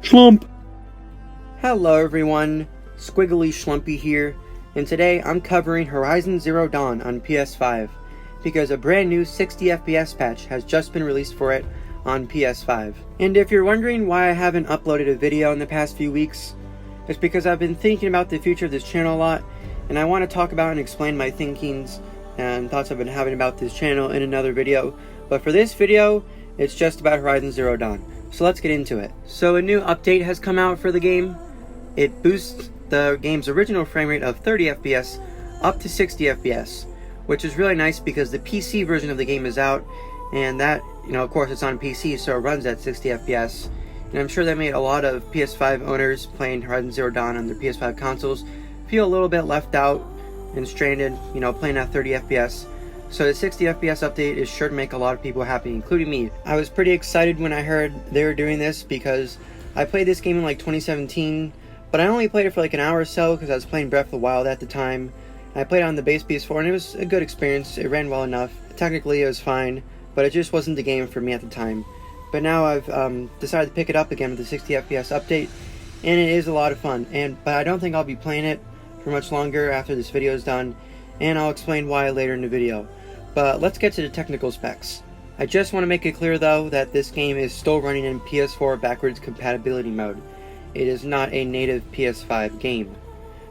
Shlump! Hello everyone, Squiggly Schlumpy here, and today I'm covering Horizon Zero Dawn on PS5 because a brand new 60 FPS patch has just been released for it on PS5. And if you're wondering why I haven't uploaded a video in the past few weeks, it's because I've been thinking about the future of this channel a lot, and I want to talk about and explain my thinkings and thoughts I've been having about this channel in another video. But for this video, it's just about Horizon Zero Dawn. So let's get into it. So a new update has come out for the game. It boosts the game's original frame rate of 30 FPS up to 60 FPS, which is really nice because the PC version of the game is out, and that, of course it's on PC, so it runs at 60 FPS. And I'm sure that made a lot of PS5 owners playing Horizon Zero Dawn on their PS5 consoles feel a little bit left out and stranded, playing at 30 FPS. So the 60 FPS update is sure to make a lot of people happy, including me. I was pretty excited when I heard they were doing this because I played this game in like 2017, but I only played it for like an hour or so because I was playing Breath of the Wild at the time. And I played it on the base PS4 and it was a good experience. It ran well enough. Technically it was fine, but it just wasn't the game for me at the time. But now I've decided to pick it up again with the 60 FPS update, and it is a lot of fun. But I don't think I'll be playing it for much longer after this video is done, and I'll explain why later in the video. But let's get to the technical specs. I just want to make it clear though that this game is still running in PS4 backwards compatibility mode. It is not a native PS5 game.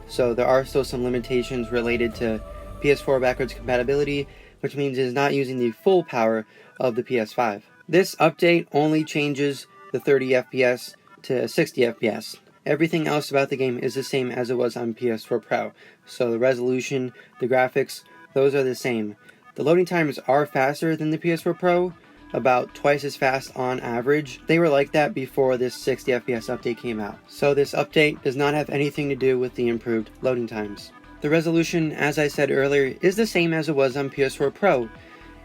So there are still some limitations related to PS4 backwards compatibility, which means it is not using the full power of the PS5. This update only changes the 30 FPS to 60 FPS. Everything else about the game is the same as it was on PS4 Pro. So the resolution, the graphics, those are the same. The loading times are faster than the PS4 Pro, about twice as fast on average. They were like that before this 60 FPS update came out. So this update does not have anything to do with the improved loading times. The resolution, as I said earlier, is the same as it was on PS4 Pro.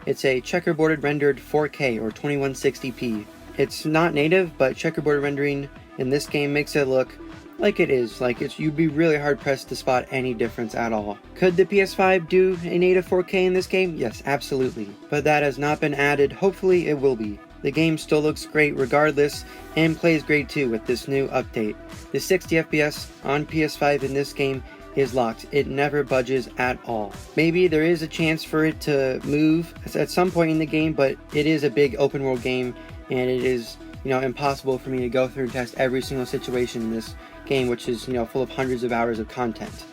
It's a checkerboarded rendered 4K or 2160p. It's not native, but checkerboard rendering in this game makes it look like it is. You'd be really hard pressed to spot any difference at all. Could the PS5 do a native 4K in this game? Yes, absolutely. But that has not been added. Hopefully it will be. The game still looks great regardless, and plays great too with this new update. The 60 FPS on PS5 in this game is locked. It never budges at all. Maybe there is a chance for it to move at some point in the game, but it is a big open world game, and it is impossible for me to go through and test every single situation in this game, which is full of hundreds of hours of content.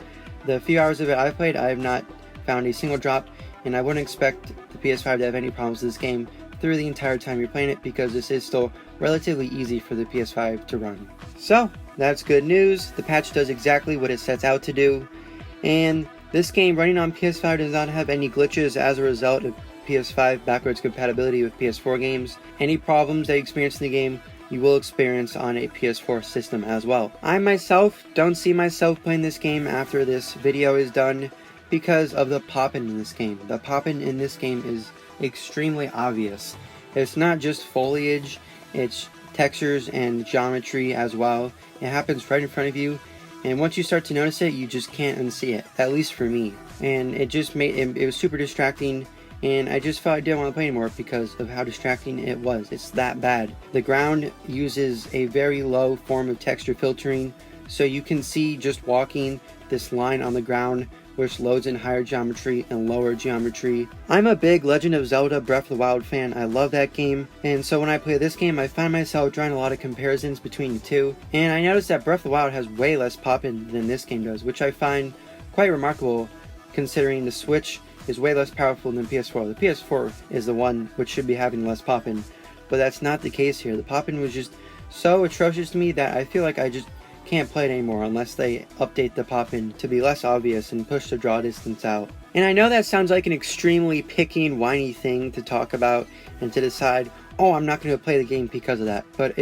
The few hours of it I've played, I have not found a single drop, and I wouldn't expect the PS5 to have any problems with this game through the entire time you're playing it, because this is still relatively easy for the PS5 to run. So that's good news. The patch does exactly what it sets out to do, and this game running on PS5 does not have any glitches as a result of PS5 backwards compatibility with PS4 games. Any problems that you experience in the game, you will experience on a PS4 system as well. I myself don't see myself playing this game after this video is done because of the popping in this game. The popping in this game is extremely obvious. It's not just foliage, it's textures and geometry as well. It happens right in front of you, and once you start to notice it, you just can't unsee it, at least for me. And it just it was super distracting, and I just felt I didn't want to play anymore because of how distracting it was. It's that bad. The ground uses a very low form of texture filtering, so you can see just walking this line on the ground, which loads in higher geometry and lower geometry. I'm a big Legend of Zelda Breath of the Wild fan. I love that game, and so when I play this game, I find myself drawing a lot of comparisons between the two, and I noticed that Breath of the Wild has way less poppin' than this game does, which I find quite remarkable considering the Switch is way less powerful than PS4. The PS4 is the one which should be having less poppin', but that's not the case here. The poppin' was just so atrocious to me that I feel like I just can't play it anymore unless they update the poppin' to be less obvious and push the draw distance out. And I know that sounds like an extremely picky and whiny thing to talk about and to decide, oh, I'm not going to play the game because of that, but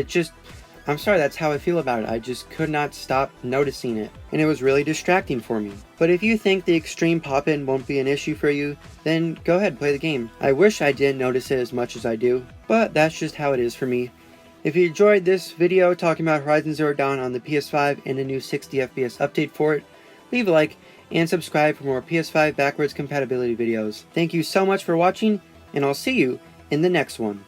I'm sorry, that's how I feel about it. I just could not stop noticing it, and it was really distracting for me. But if you think the extreme pop-in won't be an issue for you, then go ahead, play the game. I wish I didn't notice it as much as I do, but that's just how it is for me. If you enjoyed this video talking about Horizon Zero Dawn on the PS5 and a new 60 FPS update for it, leave a like and subscribe for more PS5 backwards compatibility videos. Thank you so much for watching, and I'll see you in the next one.